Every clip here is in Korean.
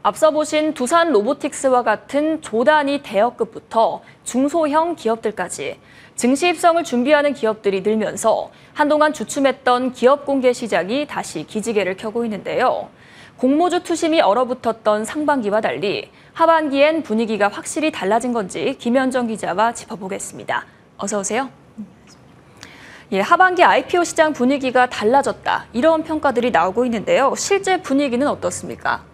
앞서 보신 두산 로보틱스와 같은 조단위 대여급부터 중소형 기업들까지 증시 입성을 준비하는 기업들이 늘면서 한동안 주춤했던 기업 공개 시장이 다시 기지개를 켜고 있는데요. 공모주 투심이 얼어붙었던 상반기와 달리 하반기엔 분위기가 확실히 달라진 건지 김현정 기자와 짚어보겠습니다. 어서 오세요. 하반기 IPO 시장 분위기가 달라졌다. 이런 평가들이 나오고 있는데요. 실제 분위기는 어떻습니까?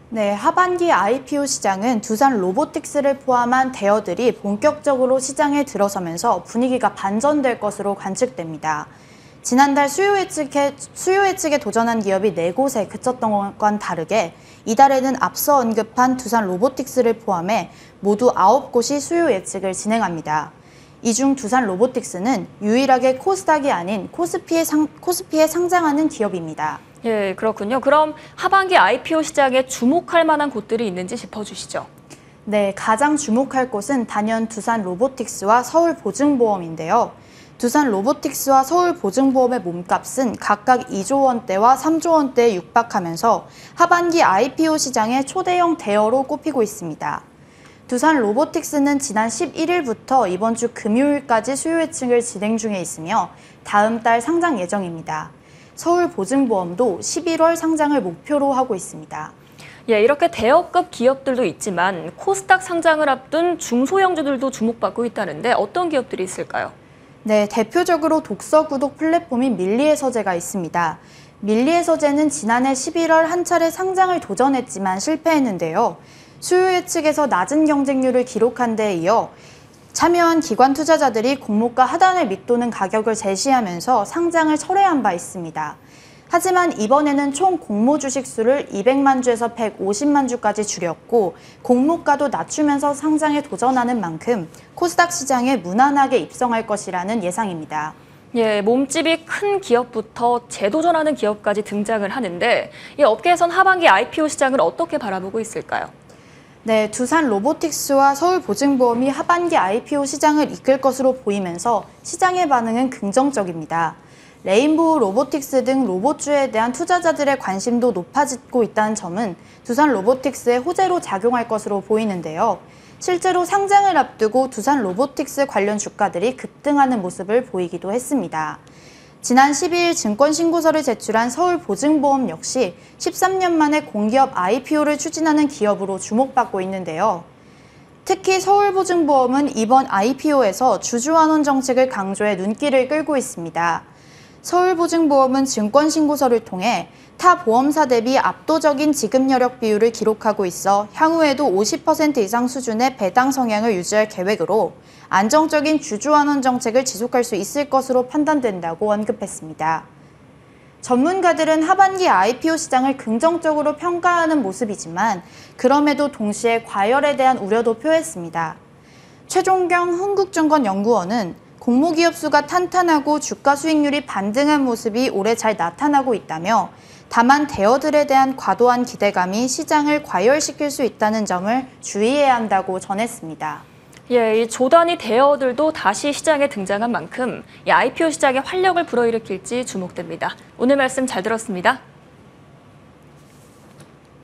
네, 하반기 IPO 시장은 두산 로보틱스를 포함한 대여들이 본격적으로 시장에 들어서면서 분위기가 반전될 것으로 관측됩니다. 지난달 수요 예측에 도전한 기업이 4곳에 그쳤던 것과는 다르게 이달에는 앞서 언급한 두산 로보틱스를 포함해 모두 9곳이 수요 예측을 진행합니다. 이 중 두산 로보틱스는 유일하게 코스닥이 아닌 코스피에 상장하는 기업입니다. 예, 그렇군요. 그럼 하반기 IPO 시장에 주목할 만한 곳들이 있는지 짚어주시죠. 네, 가장 주목할 곳은 단연 두산 로보틱스와 서울보증보험인데요. 두산 로보틱스와 서울보증보험의 몸값은 각각 2조 원대와 3조 원대에 육박하면서 하반기 IPO 시장의 초대형 대여로 꼽히고 있습니다. 두산 로보틱스는 지난 11일부터 이번 주 금요일까지 수요 예측을 진행 중에 있으며 다음 달 상장 예정입니다. 서울보증보험도 11월 상장을 목표로 하고 있습니다. 이렇게 대여급 기업들도 있지만 코스닥 상장을 앞둔 중소형주들도 주목받고 있다는데 어떤 기업들이 있을까요? 네, 대표적으로 독서 구독 플랫폼인 밀리의 서재가 있습니다. 밀리의 서재는 지난해 11월 한 차례 상장을 도전했지만 실패했는데요. 수요 예측에서 낮은 경쟁률을 기록한 데에 이어 참여한 기관 투자자들이 공모가 하단을 밑도는 가격을 제시하면서 상장을 철회한 바 있습니다. 하지만 이번에는 총 공모 주식 수를 200만 주에서 150만 주까지 줄였고 공모가도 낮추면서 상장에 도전하는 만큼 코스닥 시장에 무난하게 입성할 것이라는 예상입니다. 몸집이 큰 기업부터 재도전하는 기업까지 등장을 하는데 이 업계에선 하반기 IPO 시장을 어떻게 바라보고 있을까요? 네, 두산 로보틱스와 서울보증보험이 하반기 IPO 시장을 이끌 것으로 보이면서 시장의 반응은 긍정적입니다. 레인보우 로보틱스 등 로봇주에 대한 투자자들의 관심도 높아지고 있다는 점은 두산 로보틱스의 호재로 작용할 것으로 보이는데요. 실제로 상장을 앞두고 두산 로보틱스 관련 주가들이 급등하는 모습을 보이기도 했습니다. 지난 12일 증권신고서를 제출한 서울보증보험 역시 13년 만에 공기업 IPO를 추진하는 기업으로 주목받고 있는데요. 특히 서울보증보험은 이번 IPO에서 주주환원 정책을 강조해 눈길을 끌고 있습니다. 서울보증보험은 증권신고서를 통해 타 보험사 대비 압도적인 지급 여력 비율을 기록하고 있어 향후에도 50% 이상 수준의 배당 성향을 유지할 계획으로 안정적인 주주환원 정책을 지속할 수 있을 것으로 판단된다고 언급했습니다. 전문가들은 하반기 IPO 시장을 긍정적으로 평가하는 모습이지만 그럼에도 동시에 과열에 대한 우려도 표했습니다. 최종경 흥국증권연구원은 공모기업 수가 탄탄하고 주가 수익률이 반등한 모습이 올해 잘 나타나고 있다며 다만 대여들에 대한 과도한 기대감이 시장을 과열시킬 수 있다는 점을 주의해야 한다고 전했습니다. 이 조단위 대여들도 다시 시장에 등장한 만큼 이 IPO 시장에 활력을 불어일으킬지 주목됩니다. 오늘 말씀 잘 들었습니다.